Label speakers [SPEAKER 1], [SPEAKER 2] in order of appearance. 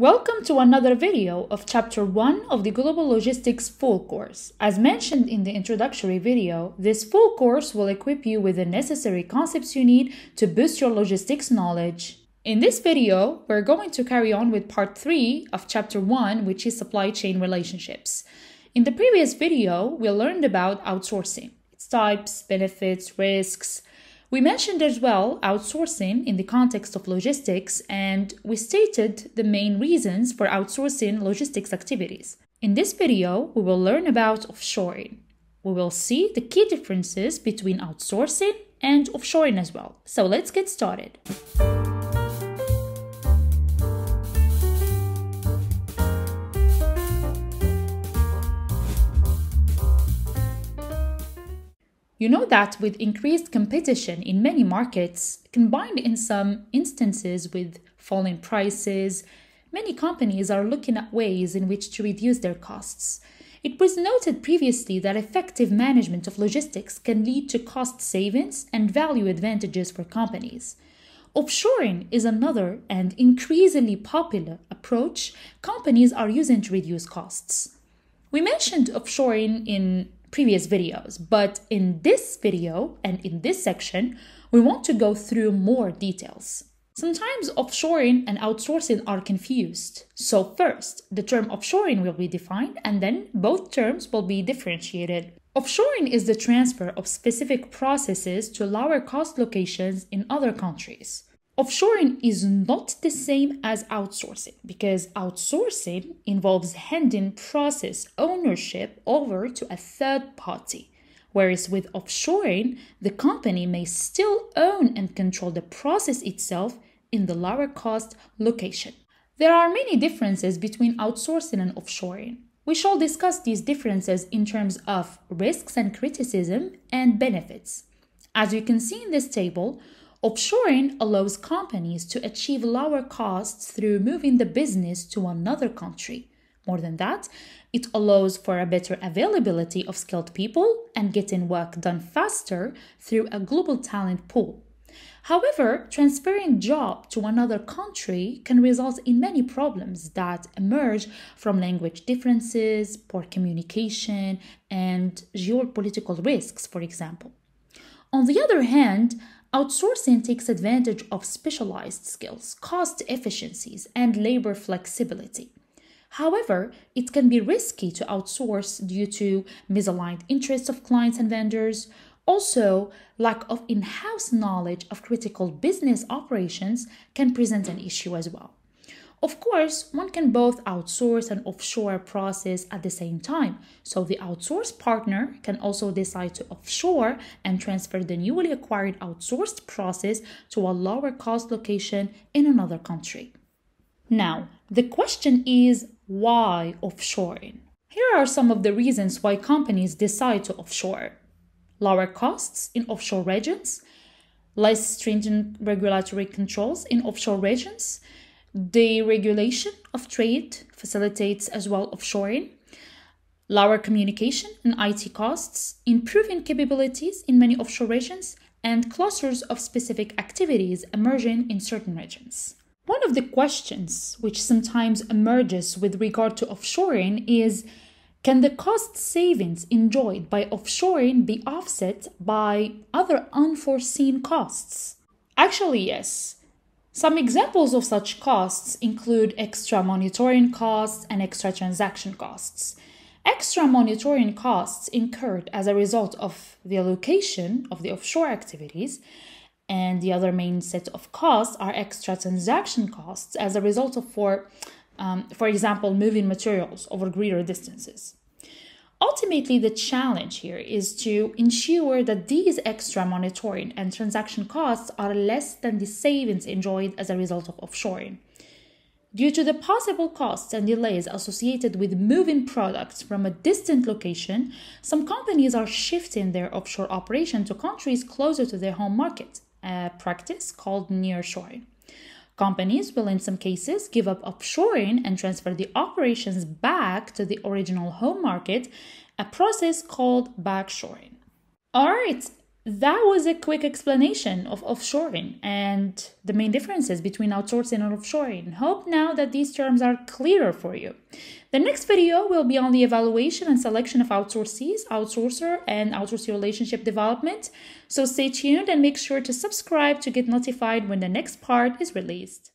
[SPEAKER 1] Welcome to another video of Chapter 1 of the Global Logistics full course. As mentioned in the introductory video, this full course will equip you with the necessary concepts you need to boost your logistics knowledge. In this video, we're going to carry on with Part 3 of Chapter 1, which is supply chain relationships. In the previous video, we learned about outsourcing, its types, benefits, risks. We mentioned as well outsourcing in the context of logistics, and we stated the main reasons for outsourcing logistics activities. In this video, we will learn about offshoring. We will see the key differences between outsourcing and offshoring as well. So let's get started. You know that with increased competition in many markets, combined in some instances with falling prices, many companies are looking at ways in which to reduce their costs. It was noted previously that effective management of logistics can lead to cost savings and value advantages for companies. Offshoring is another and increasingly popular approach companies are using to reduce costs. We mentioned offshoring in previous videos, but in this video and in this section, we want to go through more details. Sometimes offshoring and outsourcing are confused. So first, the term offshoring will be defined and then both terms will be differentiated. Offshoring is the transfer of specific processes to lower cost locations in other countries. Offshoring is not the same as outsourcing because outsourcing involves handing process ownership over to a third party, whereas with offshoring, the company may still own and control the process itself in the lower cost location. There are many differences between outsourcing and offshoring. We shall discuss these differences in terms of risks and criticism and benefits. As you can see in this table, offshoring allows companies to achieve lower costs through moving the business to another country. More than that, it allows for a better availability of skilled people and getting work done faster through a global talent pool. However, transferring job to another country can result in many problems that emerge from language differences, poor communication, and geopolitical risks, for example. On the other hand, outsourcing takes advantage of specialized skills, cost efficiencies, and labor flexibility. However, it can be risky to outsource due to misaligned interests of clients and vendors. Also, lack of in-house knowledge of critical business operations can present an issue as well. Of course, one can both outsource and offshore a process at the same time. So the outsourced partner can also decide to offshore and transfer the newly acquired outsourced process to a lower cost location in another country. Now, the question is, why offshoring? Here are some of the reasons why companies decide to offshore. Lower costs in offshore regions, less stringent regulatory controls in offshore regions, deregulation of trade facilitates as well offshoring, lower communication and IT costs, improving capabilities in many offshore regions, and clusters of specific activities emerging in certain regions. One of the questions which sometimes emerges with regard to offshoring is, can the cost savings enjoyed by offshoring be offset by other unforeseen costs? Actually, yes. Some examples of such costs include extra monitoring costs and extra transaction costs. Extra monitoring costs incurred as a result of the allocation of the offshore activities, and the other main set of costs are extra transaction costs as a result of, for example, moving materials over greater distances. Ultimately, the challenge here is to ensure that these extra monitoring and transaction costs are less than the savings enjoyed as a result of offshoring. Due to the possible costs and delays associated with moving products from a distant location, some companies are shifting their offshore operation to countries closer to their home market, a practice called nearshoring. Companies will in some cases give up offshoring and transfer the operations back to the original home market, a process called backshoring. Alright, That was a quick explanation of offshoring and the main differences between outsourcing and offshoring. Hope now that these terms are clearer for you. The next video will be on the evaluation and selection of outsourcees, outsourcer, and outsourcee relationship development. So stay tuned and make sure to subscribe to get notified when the next part is released.